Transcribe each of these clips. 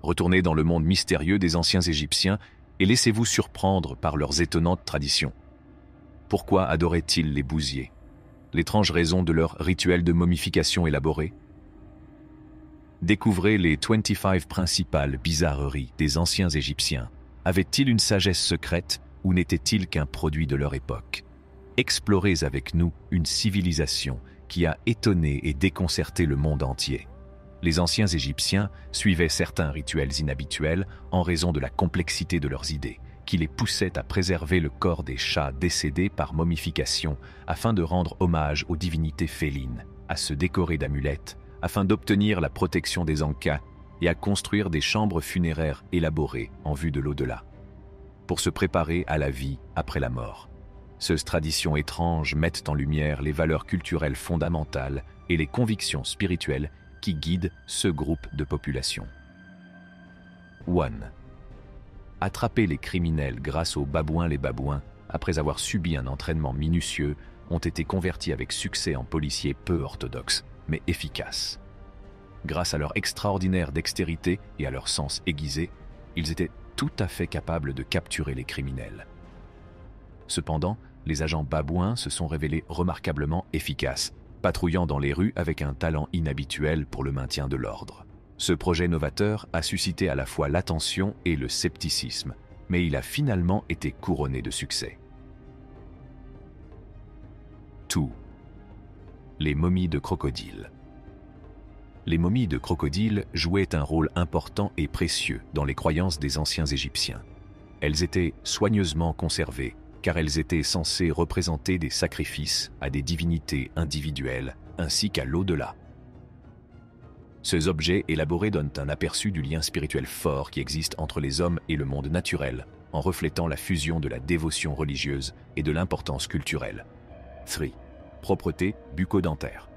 Retournez dans le monde mystérieux des anciens Égyptiens et laissez-vous surprendre par leurs étonnantes traditions. Pourquoi adoraient-ils les bousiers? L'étrange raison de leur rituel de momification élaboré? Découvrez les 25 principales bizarreries des anciens Égyptiens. Avaient-ils une sagesse secrète ou n'étaient-ils qu'un produit de leur époque? Explorez avec nous une civilisation qui a étonné et déconcerté le monde entier. Les anciens Égyptiens suivaient certains rituels inhabituels en raison de la complexité de leurs idées, qui les poussaient à préserver le corps des chats décédés par momification afin de rendre hommage aux divinités félines, à se décorer d'amulettes, afin d'obtenir la protection des Ankas et à construire des chambres funéraires élaborées en vue de l'au-delà, pour se préparer à la vie après la mort. Ces traditions étranges mettent en lumière les valeurs culturelles fondamentales et les convictions spirituelles qui guident ce groupe de population. 1. Attraper les criminels grâce aux babouins. Les babouins, après avoir subi un entraînement minutieux, ont été convertis avec succès en policiers peu orthodoxes, mais efficaces. Grâce à leur extraordinaire dextérité et à leur sens aiguisé, ils étaient tout à fait capables de capturer les criminels. Cependant, les agents babouins se sont révélés remarquablement efficaces, patrouillant dans les rues avec un talent inhabituel pour le maintien de l'ordre. Ce projet novateur a suscité à la fois l'attention et le scepticisme, mais il a finalement été couronné de succès. 2. Les momies de crocodile. Les momies de crocodile jouaient un rôle important et précieux dans les croyances des anciens Égyptiens. Elles étaient soigneusement conservées, car elles étaient censées représenter des sacrifices à des divinités individuelles ainsi qu'à l'au-delà. Ces objets élaborés donnent un aperçu du lien spirituel fort qui existe entre les hommes et le monde naturel, en reflétant la fusion de la dévotion religieuse et de l'importance culturelle. 3. Propreté bucco-dentaire.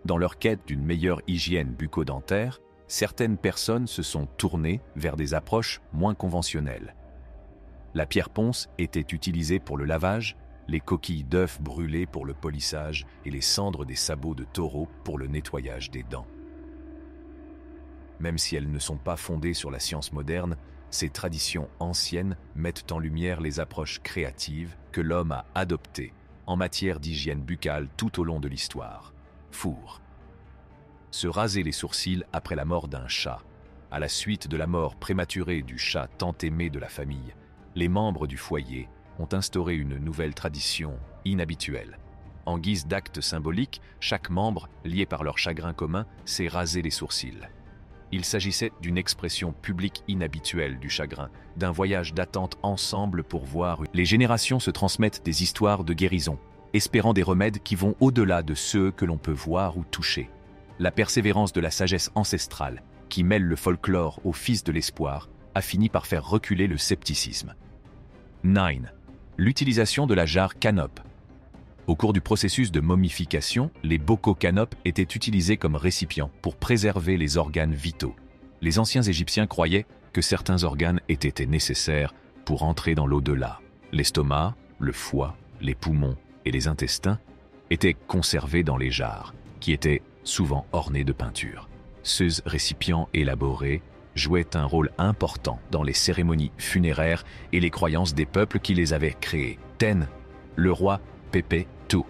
Dans leur quête d'une meilleure hygiène bucco-dentaire, certaines personnes se sont tournées vers des approches moins conventionnelles. La pierre ponce était utilisée pour le lavage, les coquilles d'œufs brûlées pour le polissage et les cendres des sabots de taureau pour le nettoyage des dents. Même si elles ne sont pas fondées sur la science moderne, ces traditions anciennes mettent en lumière les approches créatives que l'homme a adoptées en matière d'hygiène buccale tout au long de l'histoire. Four. Se raser les sourcils après la mort d'un chat. À la suite de la mort prématurée du chat tant aimé de la famille, les membres du foyer ont instauré une nouvelle tradition inhabituelle. En guise d'acte symbolique, chaque membre, lié par leur chagrin commun, s'est rasé les sourcils. Il s'agissait d'une expression publique inhabituelle du chagrin, d'un voyage d'attente ensemble pour voir. Les générations se transmettent des histoires de guérison, espérant des remèdes qui vont au-delà de ceux que l'on peut voir ou toucher. La persévérance de la sagesse ancestrale, qui mêle le folklore au fils de l'espoir, a fini par faire reculer le scepticisme. 9. L'utilisation de la jarre canope. Au cours du processus de momification, les bocaux canopes étaient utilisés comme récipients pour préserver les organes vitaux. Les anciens Égyptiens croyaient que certains organes étaient nécessaires pour entrer dans l'au-delà. L'estomac, le foie, les poumons et les intestins étaient conservés dans les jarres, qui étaient souvent ornées de peinture. Ces récipients élaborés jouaient un rôle important dans les cérémonies funéraires et les croyances des peuples qui les avaient créés. 10. Le roi Pépé II.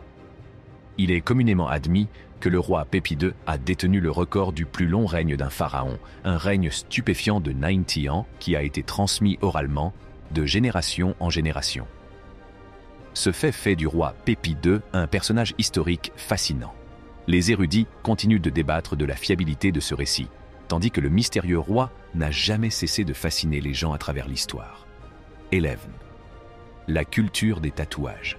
Il est communément admis que le roi Pépi II a détenu le record du plus long règne d'un pharaon, un règne stupéfiant de 90 ans qui a été transmis oralement de génération en génération. Ce fait du roi Pépi II un personnage historique fascinant. Les érudits continuent de débattre de la fiabilité de ce récit, tandis que le mystérieux roi n'a jamais cessé de fasciner les gens à travers l'histoire. 11. La culture des tatouages.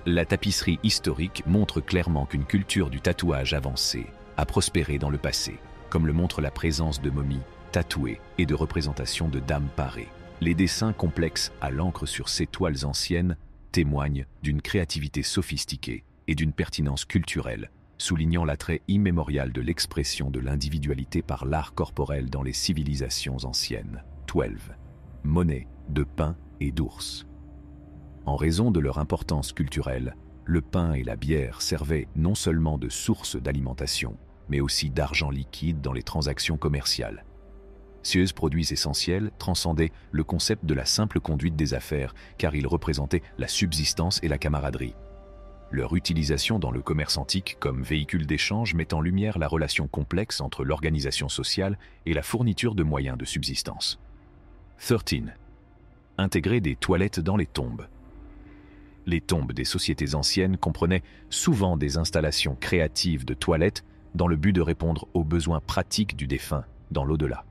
La tapisserie historique montre clairement qu'une culture du tatouage avancée a prospéré dans le passé, comme le montre la présence de momies tatouées et de représentations de dames parées. Les dessins complexes à l'encre sur ces toiles anciennes témoignent d'une créativité sophistiquée et d'une pertinence culturelle, soulignant l'attrait immémorial de l'expression de l'individualité par l'art corporel dans les civilisations anciennes. 12. Monnaie de pain et d'ours. En raison de leur importance culturelle, le pain et la bière servaient non seulement de source d'alimentation, mais aussi d'argent liquide dans les transactions commerciales. Ces produits essentiels transcendaient le concept de la simple conduite des affaires, car ils représentaient la subsistance et la camaraderie. Leur utilisation dans le commerce antique comme véhicule d'échange met en lumière la relation complexe entre l'organisation sociale et la fourniture de moyens de subsistance. 13. Intégrer des toilettes dans les tombes. Les tombes des sociétés anciennes comprenaient souvent des installations créatives de toilettes dans le but de répondre aux besoins pratiques du défunt dans l'au-delà.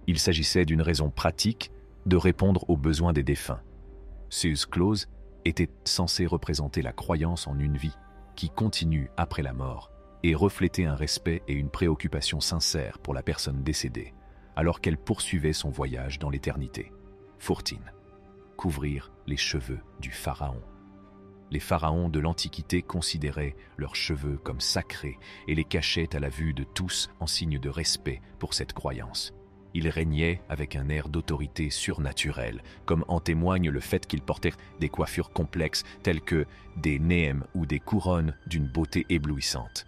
Il s'agissait d'une raison pratique de répondre aux besoins des défunts. Ces clauses étaient censées représenter la croyance en une vie qui continue après la mort et refléter un respect et une préoccupation sincère pour la personne décédée, alors qu'elle poursuivait son voyage dans l'éternité. 14. Couvrir les cheveux du pharaon. Les pharaons de l'Antiquité considéraient leurs cheveux comme sacrés et les cachaient à la vue de tous en signe de respect pour cette croyance. Ils régnaient avec un air d'autorité surnaturelle, comme en témoigne le fait qu'ils portaient des coiffures complexes telles que des néèmes ou des couronnes d'une beauté éblouissante.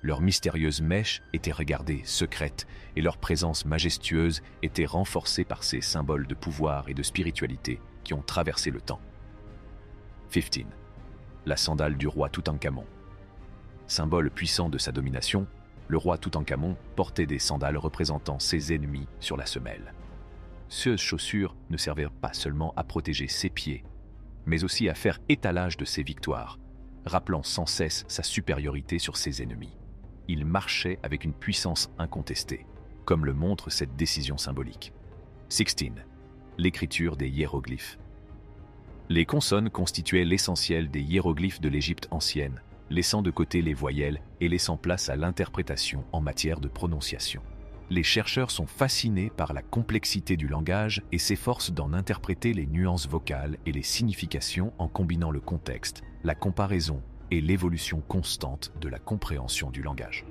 Leurs mystérieuses mèches étaient regardées secrètes et leur présence majestueuse était renforcée par ces symboles de pouvoir et de spiritualité qui ont traversé le temps. 15. La sandale du roi Toutankhamon. Symbole puissant de sa domination, le roi Toutankhamon portait des sandales représentant ses ennemis sur la semelle. Ces chaussures ne servaient pas seulement à protéger ses pieds, mais aussi à faire étalage de ses victoires, rappelant sans cesse sa supériorité sur ses ennemis. Il marchait avec une puissance incontestée, comme le montre cette décision symbolique. 16. L'écriture des hiéroglyphes. Les consonnes constituaient l'essentiel des hiéroglyphes de l'Égypte ancienne, laissant de côté les voyelles et laissant place à l'interprétation en matière de prononciation. Les chercheurs sont fascinés par la complexité du langage et s'efforcent d'en interpréter les nuances vocales et les significations en combinant le contexte, la comparaison et l'évolution constante de la compréhension du langage.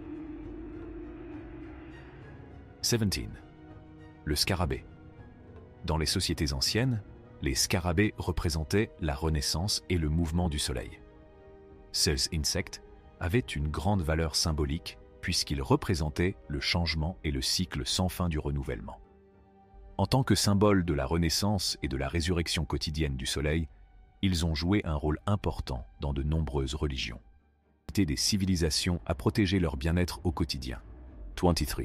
17. Le scarabée. Dans les sociétés anciennes, les scarabées représentaient la renaissance et le mouvement du soleil. Ces insectes avaient une grande valeur symbolique puisqu'ils représentaient le changement et le cycle sans fin du renouvellement. En tant que symbole de la renaissance et de la résurrection quotidienne du soleil, ils ont joué un rôle important dans de nombreuses religions. Des civilisations à protéger leur bien-être au quotidien. 23.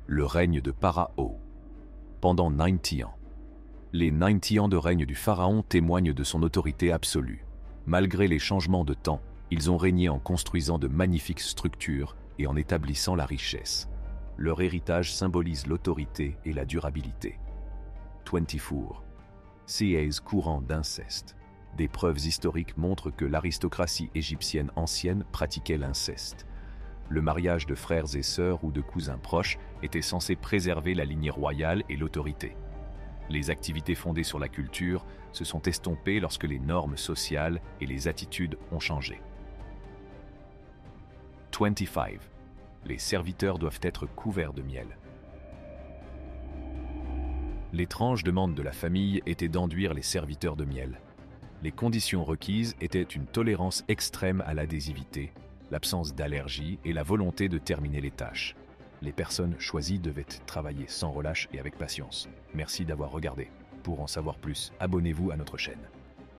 Le règne de Pharaon. Pendant 90 ans. Les 90 ans de règne du pharaon témoignent de son autorité absolue. Malgré les changements de temps, ils ont régné en construisant de magnifiques structures et en établissant la richesse. Leur héritage symbolise l'autorité et la durabilité. 24. Ces courants d'inceste. Des preuves historiques montrent que l'aristocratie égyptienne ancienne pratiquait l'inceste. Le mariage de frères et sœurs ou de cousins proches était censé préserver la lignée royale et l'autorité. Les activités fondées sur la culture se sont estompées lorsque les normes sociales et les attitudes ont changé. 25. Les serviteurs doivent être couverts de miel. L'étrange demande de la famille était d'enduire les serviteurs de miel. Les conditions requises étaient une tolérance extrême à l'adhésivité, l'absence d'allergie et la volonté de terminer les tâches. Les personnes choisies devaient travailler sans relâche et avec patience. Merci d'avoir regardé. Pour en savoir plus, abonnez-vous à notre chaîne.